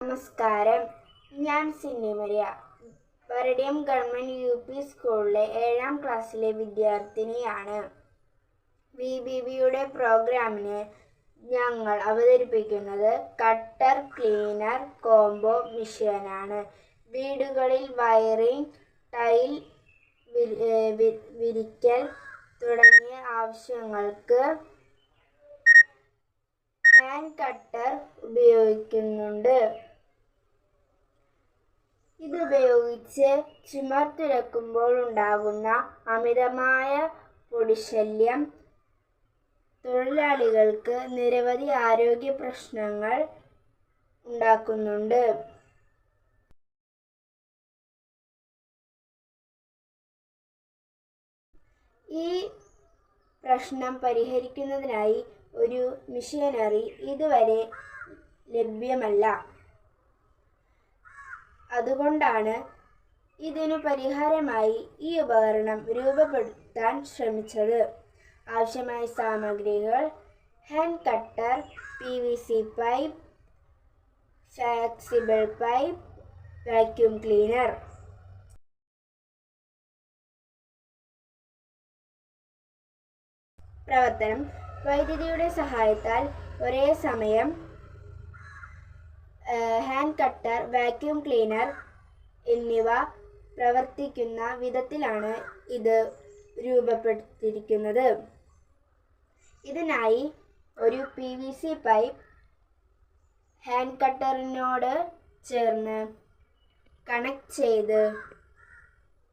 നമസ്കാരം, ഞാൻ സിന്നി Maria. പരഡിയം government UP സ്കൂളിലെ 7ാം ക്ലാസ്സിലെ വിദ്യാർത്ഥിനിയാണ്. VBBയുടെ പ്രോഗ്രാമിന് ഞങ്ങൾ അവതരിപ്പിക്കുന്നത് കട്ടർ ക്ലീനർ കോംബോ മെഷീനാണ്. വീടുകളിൽ വയറിംഗ്, ടൈൽ വിരിക്കൽ തുടങ്ങിയ ആവശ്യങ്ങൾക്ക് ഹാൻഡ് കട്ടർ ഉപയോഗിക്കുന്നുണ്ട്. ഇതുപയോഗിച്ച് ചുമർ തുരക്കുമ്പോൾ ഉണ്ടാകുന്ന അമിതമായ പൊടിശല്യം തൊഴിലാളികൾക്ക് നിരവധി ആരോഗ്യ പ്രശ്നങ്ങൾ ഉണ്ടാക്കുന്നുണ്ട്. ഈ പ്രശ്നം പരിഹരിക്കുന്നതിനായി ഒരു മെഷീനറി ഇതുവരെ ലഭ്യമല്ല. അതുകൊണ്ടാണ് ഇതിനു പരിഹാരമായി ഈ ഉപകരണം രൂപപ്പെടുത്താൻ ശ്രമിച്ചത്. ആവശ്യമായ സാമഗ്രികൾ: hand cutter, PVC pipe, flexible pipe, vacuum cleaner. പ്രവർത്തനം: വൈദ്യുതിയുടെ സഹായത്താൽ ഒരേ സമയം ഹാൻഡ് കട്ടർ, വാക്യൂം ക്ലീനർ എന്നിവ പ്രവർത്തിക്കുന്ന വിധത്തിലാണ് ഇത് രൂപപ്പെടുത്തിയിരിക്കുന്നത്. ഇതിനായി ഒരു PVC പൈപ്പ് ഹാൻഡ് കട്ടറിനോട് ചേർന്ന് കണക്ട് ചെയ്ത്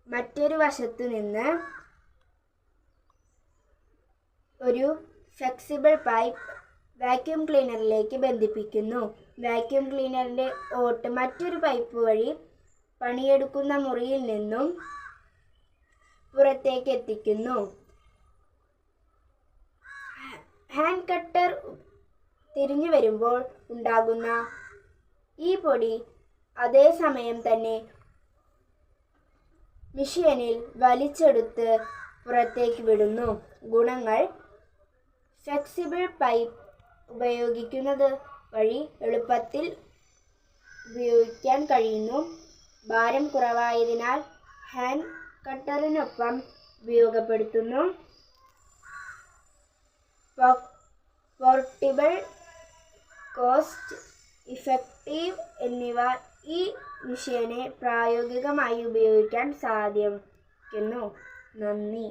മറ്റൊരു വശത്തു നിന്ന് ഒരു ഫ്ലെക്സിബിൾ പൈപ്പ് വാക്യൂം ക്ലീനറിലേക്ക് ബന്ധിപ്പിക്കുന്നു. വാക്യൂം ക്ലീനറിൻ്റെ ഓട്ട് മറ്റൊരു പൈപ്പ് വഴി പണിയെടുക്കുന്ന മുറിയിൽ നിന്നും പുറത്തേക്ക് എത്തിക്കുന്നു. ഹാൻഡ് കട്ടർ തിരിഞ്ഞു വരുമ്പോൾ ഉണ്ടാകുന്ന ഈ പൊടി അതേ സമയം തന്നെ മെഷീനിൽ വലിച്ചെടുത്ത് പുറത്തേക്ക് വിടുന്നു. ഗുണങ്ങൾ: ഫ്ലെക്സിബിൾ പൈപ്പ് ഉപയോഗിക്കുന്നത് വഴി എളുപ്പത്തിൽ ഉപയോഗിക്കാൻ കഴിയുന്നു. ഭാരം കുറവായതിനാൽ ഹാൻഡ് കട്ടറിനൊപ്പം ഉപയോഗപ്പെടുത്തുന്നു. പോർട്ടബിൾ, കോസ്റ്റ് ഇഫക്റ്റീവ് എന്നിവ ഈ മെഷീനെ പ്രായോഗികമായി ഉപയോഗിക്കാൻ സാധിക്കുന്നു. നന്ദി.